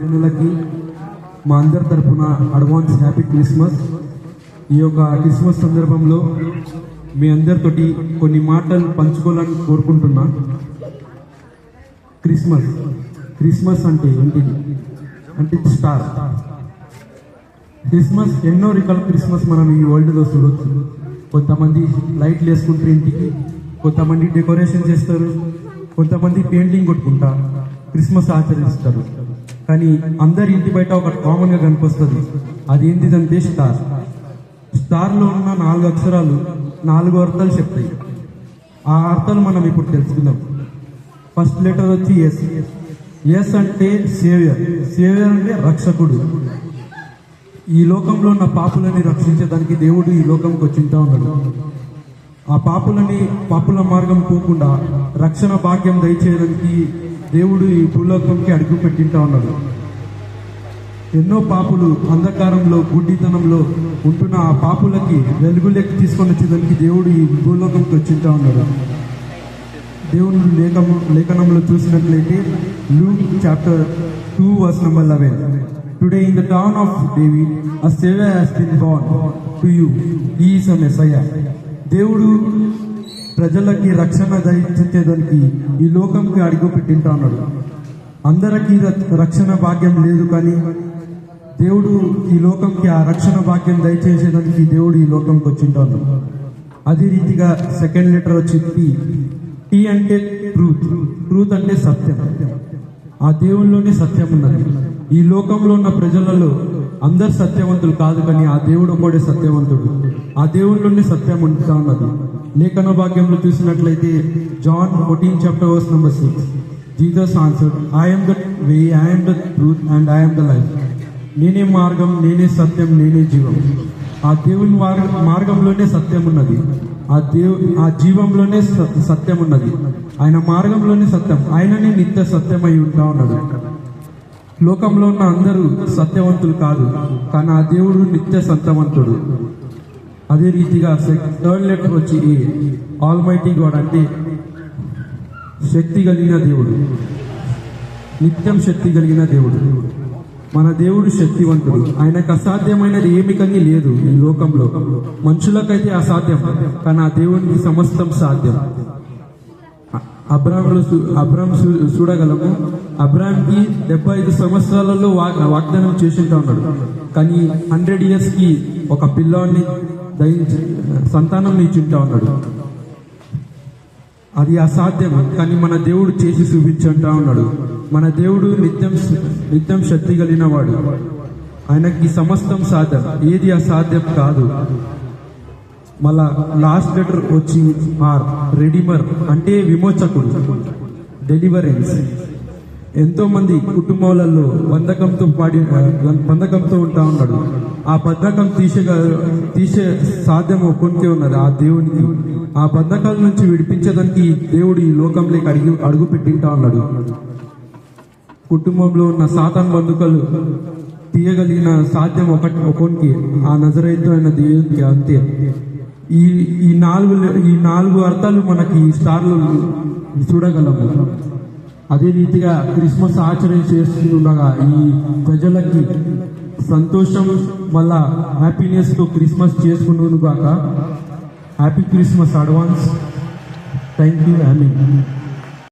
జనులకి మా అందరి తరఫున అడ్వాన్స్ హ్యాపీ క్రిస్మస్. ఈ యొక్క క్రిస్మస్ సందర్భంలో మీ అందరితోటి కొన్ని మాటలు పంచుకోవాలని కోరుకుంటున్నా. క్రిస్మస్ అంటే ఏంటిది అంటే స్టార్. క్రిస్మస్ ఎన్నో రకాల క్రిస్మస్ మనం ఈ వరల్డ్లో చూడవచ్చు. కొంతమంది లైట్లు వేసుకుంటారు ఇంటికి, కొంతమంది డెకరేషన్ చేస్తారు, కొంతమంది పెయింటింగ్ కొట్టుకుంటా క్రిస్మస్ ఆచరిస్తారు. కానీ అందరి ఇంటి బయట ఒకటి కామన్గా కనిపిస్తుంది. అది ఏంటిదంటే స్టార్. స్టార్లో ఉన్న 4 అక్షరాలు 4 అర్థాలు చెప్తాయి. ఆ అర్థాలు మనం ఇప్పుడు తెలుసుకుందాం. ఫస్ట్ లెటర్ వచ్చి ఎస్. ఎస్ అంటే సేవియర్. సేవియర్ అంటే రక్షకుడు. ఈ లోకంలో ఉన్న పాపులని రక్షించడానికి దేవుడు ఈ లోకంకి వచ్చింటా ఉన్నాడు. ఆ పాపుల మార్గం పోకుండా రక్షణ భాగ్యం దయచేయడానికి దేవుడు ఈ భూలోకంకి అడుగు పెట్టింటా ఉన్నాడు. ఎన్నో పాపులు అంధకారంలో గుడ్డితనంలో ఉంటున్న ఆ పాపులకి వెలుగులోకి తీసుకొని వచ్చేదానికి దేవుడు ఈ భూలోకంకి వచ్చింటా ఉన్నాడు. దేవుడు లేఖనంలో చూసినట్లయితే Luke chapter 2:11, Today in the town of David a Savior has been born to you. He is a Messiah. దేవుడు ప్రజలకి రక్షణ దయచేయడానికి ఈ లోకంకి అడుగు పెట్టింటా ఉన్నాడు. అందరికీ రక్షణ భాగ్యం లేదు, కానీ దేవుడు ఈ లోకంకి ఆ రక్షణ భాగ్యం దయచేసేదానికి దేవుడు ఈ లోకంకి వచ్చింటా ఉన్నాడు. అదే రీతిగా సెకండ్ లెటర్ వచ్చి టీ అంటే ట్రూత్ అంటే సత్యం. ఆ దేవుల్లోనే సత్యం ఉన్నది. ఈ లోకంలో ఉన్న ప్రజలలో అందరు సత్యవంతులు కాదు, కానీ ఆ దేవుడు ఒకడే సత్యవంతుడు. ఆ దేవుల్లోనే సత్యం ఉంటా ఉన్నది. లేఖన భాగ్యంలో చూసినట్లయితే John 14:6, Jesus answered, I am the way, I am the truth and I am the life. నేనే మార్గం, నేనే సత్యం, నేనే జీవం. ఆ దేవుని మార్గంలోనే సత్యం ఉన్నది. ఆ జీవంలోనే సత్యం ఉన్నది. ఆయన మార్గంలోనే సత్యం. ఆయననే నిత్య సత్యమై ఉంటా ఉన్నాడు. లోకంలో ఉన్న అందరూ సత్యవంతులు కాదు, కానీ ఆ దేవుడు నిత్య సత్యవంతుడు. అదే రీతిగా థర్డ్ లెటర్ వచ్చి ఆల్మైటీ గాడ్ అంటే శక్తి కలిగిన దేవుడు, నిత్యం శక్తి కలిగిన దేవుడు. మన దేవుడు శక్తివంతుడు. ఆయనకు అసాధ్యమైనది ఏమి కానీ లేదు ఈ లోకంలో. మనుషులకైతే అసాధ్యం, కానీ ఆ దేవునికి సమస్తం సాధ్యం. అబ్రాహం చూడగలము. అబ్రాహాంకి 75 సంవత్సరాలలో వాగ్దానం చేసింటా ఉన్నాడు, కానీ 100 years కి ఒక పిల్లాన్ని సంతానం ఇచ్చింటా ఉన్నాడు. అది అసాధ్యం, కానీ మన దేవుడు చేసి చూపించంటా ఉన్నాడు. మన దేవుడు నిత్యం శక్తి కలిగిన వాడు. ఆయనకి సమస్తం సాధ్యం, ఏది అసాధ్యం కాదు. మళ్ళా లాస్ట్ లెటర్ వచ్చి రెడీమర్ అంటే విమోచకుడు, డెలివరెన్స్. ఎంతో మంది కుటుంబాలలో బంధకంతో ఉంటా ఉన్నాడు. ఆ బంధకం తీసే సాధ్యం ఒక్కొనికే ఉన్నది, ఆ దేవునికి. ఆ బంధకాల నుంచి విడిపించడానికి దేవుడు ఈ లోకంలోకి అడుగు పెట్టింటా ఉన్నాడు. కుటుంబంలో ఉన్న సాతాన్ బంధుకలు తీయగలిగిన సాధ్యం ఒక్కొనికి ఆ నజరేతు అయిన దేవునికి అంతే. ఈ నాలుగు అర్థాలు మనకి ఈ స్టార్లు చూడగలము. అదే రీతిగా క్రిస్మస్ ఆచరణ చేస్తుండగా ఈ ప్రజలకి సంతోషం మళ్ళా హ్యాపీనెస్తో క్రిస్మస్ చేసుకున్నాను గాక. Happy Christmas advance. Thank you.